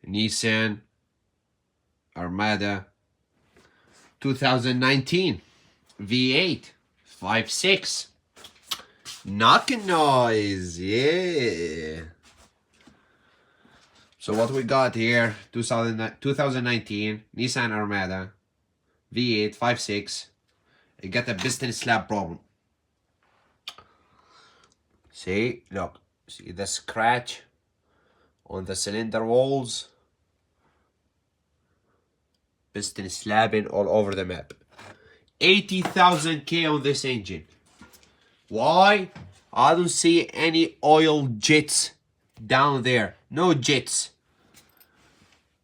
Nissan Armada 2019 V8 5.6. Knocking noise, yeah. So what we got here, 2019 Nissan Armada V8 5.6. It got a piston slab problem. See, look, see the scratch on the cylinder walls. Piston slabbing all over the map. 80,000 K on this engine. Why? I don't see any oil jets down there. No jets.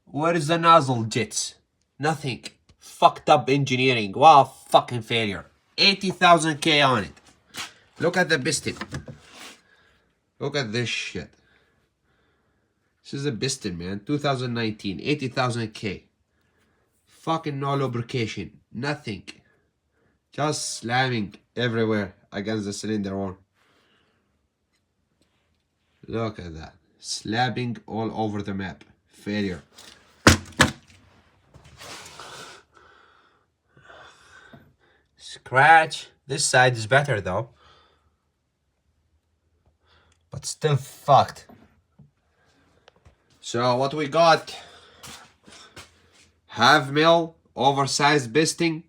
Where is the nozzle jets? Nothing. Fucked up engineering. Wow, fucking failure. 80,000 K on it. Look at the piston. Look at this shit. This is a piston, man. 2019. 80,000 K. Fucking no lubrication. Nothing. Just slamming everywhere against the cylinder wall. Look at that. Slapping all over the map. Failure. Scratch. This side is better though. But still fucked. So what we got? Half mil oversized piston.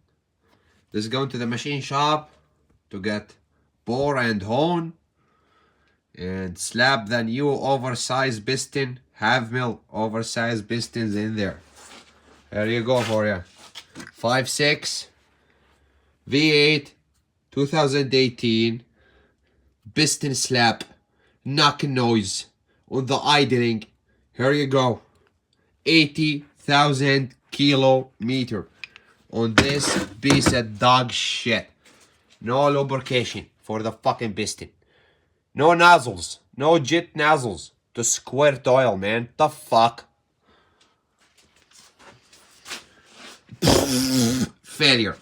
This is going to the machine shop to get bore and hone and slap the new oversized piston, half mil oversized pistons in there. There you go for you. 5.6 V8 2018 piston slap, knocking noise on the idling. Here you go. 80,000 kilometer on this piece of dog shit. No lubrication for the fucking piston. No nozzles. No jet nozzles to squirt oil, man. The fuck? Failure.